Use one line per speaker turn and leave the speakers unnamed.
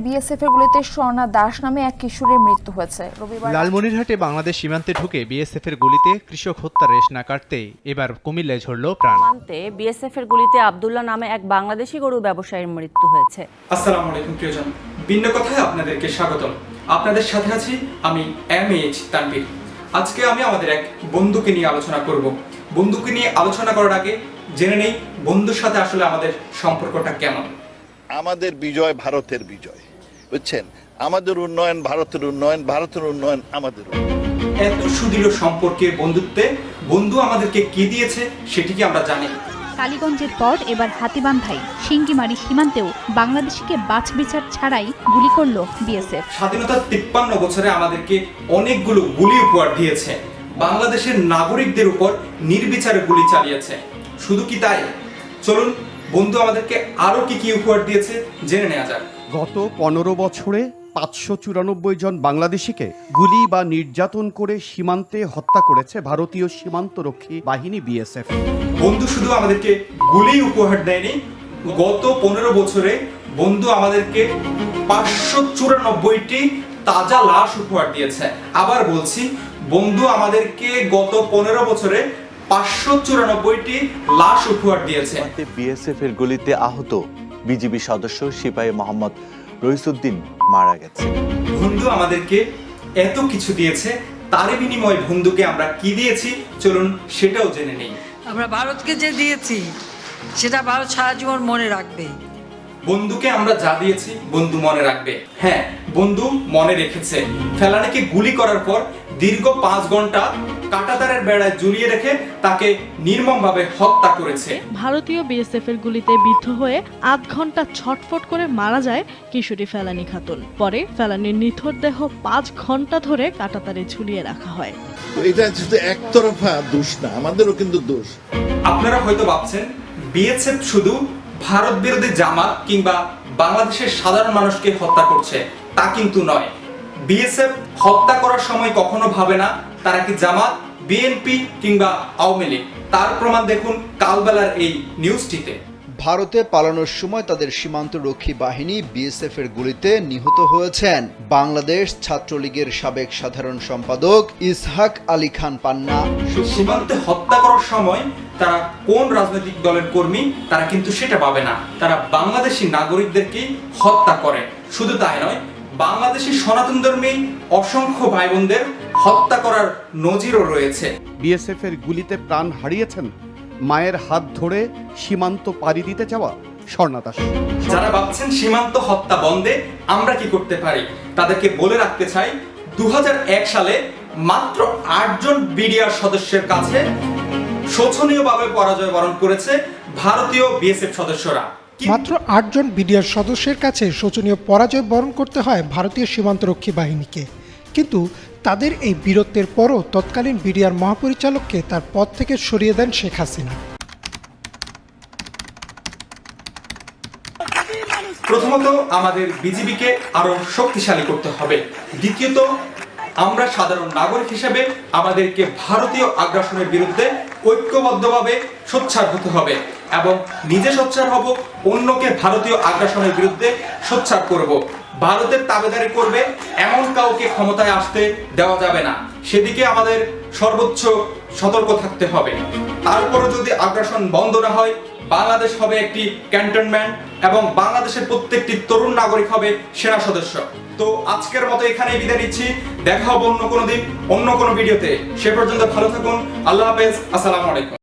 BSF এর গুলিতে স্বর্ণা দাস নামে এক কিশোরের মৃত্যু হয়েছে। রবিবার
লালমনিরহাটে বাংলাদেশ সীমান্তে ঢুকে বিএসএফ এর গুলিতে কৃষক হত্যার রেশ না কাটতে এবার কুমিল্লায় ঝরল প্রাণ।
সীমান্তে বিএসএফ এর গুলিতে আব্দুল্লাহ নামে এক বাংলাদেশি গরু ব্যবসায়ীর মৃত্যু হয়েছে।
আসসালামু আলাইকুম প্রিয়জন, ভিন্ন কথায় আপনাদেরকে স্বাগতম। আপনাদের সাথে আছি আমি এমএএইচ তানভীর। আজকে আমি আমাদের এক বন্ধুকে নিয়ে আলোচনা করব। বন্ধুকে নিয়ে আলোচনা করার আগে জেনে নেই বন্ধুর সাথে আসলে আমাদের সম্পর্কটা কেমন।
আমাদের বিজয় ভারতের বিজয়, বুঝছেন? আমাদের উন্নয়ন ভারতের উন্নয়ন, ভারতের উন্নয়ন আমাদের উন্নয়ন।
এত সুদৃঢ় সম্পর্কের বন্ধুত্বে বন্ধু আমাদেরকে কি দিয়েছে সেটিকে আমরা জানি।
কালীগঞ্জের পর এবার হাতীবান্ধায় সিঙ্গিমারি সীমান্তেও বাংলাদেশিকে বাছবিচার ছাড়াই গুলি করল বিএসএফ।
স্বাধীনতার 53 বছরে আমাদেরকে অনেকগুলো গুলি উপহার দিয়েছে, বাংলাদেশের নাগরিকদের উপর নির্বিচারে গুলি চালিয়েছে। শুধু কি তাই? চলুন বন্ধু আমাদেরকে আরো কি কি উপহার দিয়েছে জেনে নেওয়া যাক।
গত 15 বছরে 594 জন বাংলাদেশিকে গুলি বা নির্যাতন করে সীমান্তে হত্যা করেছে ভারতীয় সীমান্তরক্ষী বাহিনী বিএসএফ।
বন্ধু শুধু আমাদেরকে গুলি উপহার দেয়নি, গত 15 বছরে বন্ধু আমাদেরকে 594টি তাজা লাশ উপহার দিয়েছে। আবার বলছি, বন্ধু আমাদেরকে গত 15 বছরে 594টি লাশ উপহার দিয়েছে।
বিএসএফ এর গুলিতে আহত বিজিবি সদস্য সিপাহী মোহাম্মদ রইসুদ্দিন মারা গেছে।
বন্ধু আমাদেরকে এত কিছু দিয়েছে, তার বিনিময়ে বন্ধুকে আমরা কি দিয়েছি চলুন সেটাও জেনে নেই।
আমরা ভারতকে যে দিয়েছি সেটা ভারত সারা জীবন মনে রাখবে।
বন্ধুকে আমরা যা দিয়েছি বন্ধু মনে রাখবে। হ্যাঁ, বন্ধু মনে রেখেছে। ফেলানিকে গুলি করার পর দীর্ঘ 5 ঘন্টা কাঁটাতারের বেড়ায় ঝুলিয়ে রেখে তাকে নির্মমভাবে হত্যা করেছে।
ভারতীয় বিএসএফ এর গুলিতে বিদ্ধ হয়ে 8 ঘন্টা ছটফট করে মারা যায় কিশোরী ফেলানি খাতুন। পরে ফেলানির নিথর দেহ 5 ঘন্টা ধরে কাঁটাতারে ঝুলিয়ে রাখা হয়।
এটা শুধু একতরফা দোষ না, আমাদেরও কিন্তু দোষ।
আপনারা হয়তো ভাবছেন বিএসএফ শুধু ভারত বিরোধী জামাত কিংবা বাংলাদেশের সাধারণ মানুষকে হত্যা করছে, তা কিন্তু নয়। বিএসএফ হত্যা করার সময় কখনো ভাবে না তারা কি জামাত, বিএনপি কিংবা আওয়ামী লীগ। তার প্রমাণ দেখুন কালবেলার এই নিউজটিতে।
ভারতে পালানোর সময় তাদের সীমান্তরক্ষী বাহিনী বিএসএফ এর গুলিতে নিহত হয়েছেন বাংলাদেশ ছাত্রলীগের সাবেক সাধারণ সম্পাদক ইসহাক আলী খান পান্না।
সীমান্তে হত্যা করার সময় তারা কোন রাজনৈতিক দলের কর্মী তারা কিন্তু সেটা পাবে না, তারা বাংলাদেশি নাগরিকদেরকেই হত্যা করে। শুধু তাই নয়, বাংলাদেশি সনাতন ধর্মী অসংখ্য ভাই বোনদের হত্যা করার নজিরও রয়েছে।
বিএসএফ এর গুলিতে প্রাণ হারিয়েছেন মায়ের হাত ধরে সীমান্ত পাড়ি দিতে যাওয়া স্বর্ণা দাস।
যারা ভাবছেন সীমান্ত হত্যা বন্ধে আমরা কি করতে পারি, তাদেরকে বলে রাখতে চাই 2001 সালে মাত্র 8 জন বিডিআর সদস্যের কাছে শোচনীয়ভাবে পরাজয় বরণ করেছে ভারতীয় বিএসএফ সদস্যরা।
মাত্র 8 জন বিডিআর সদস্যের কাছে শোচনীয় পরাজয় বরণ করতে হয় ভারতীয় সীমান্তরক্ষী বাহিনীকে। কিন্তু তাদের এই বীরত্বের পরও তৎকালীন বিডিআর মহাপরিচালককে তার পদ থেকে সরিয়ে দেন শেখ হাসিনা।
প্রথমত আমাদের বিজিবিকে আরো শক্তিশালী করতে হবে। দ্বিতীয়ত আমরা সাধারণ নাগরিক হিসেবে আমাদেরকে ভারতীয় আগ্রাসনের বিরুদ্ধে ঐক্যবদ্ধভাবে সোচ্চার হতে হবে এবং নিজে সোচ্চার হব, অন্যকে ভারতীয় আগ্রাসনের বিরুদ্ধে সোচ্চার করব। ভারতের তাবেদারি করবে এমন কাউকে ক্ষমতায় আসতে দেওয়া যাবে না, সেদিকে আমাদের সর্বোচ্চ সতর্ক থাকতে হবে। তারপরও যদি আগ্রাসন বন্ধ না হয়, বাংলাদেশ হবে একটি ক্যান্টনমেন্ট এবং বাংলাদেশের প্রত্যেকটি তরুণ নাগরিক হবে সেনা সদস্য। তো আজকের মতো এখানেই বিদায় নিচ্ছি, দেখা হবে অন্য কোনো দিন অন্য কোনো ভিডিওতে। সে পর্যন্ত ভালো থাকুন, আল্লাহ হাফেজ, আসসালামু আলাইকুম।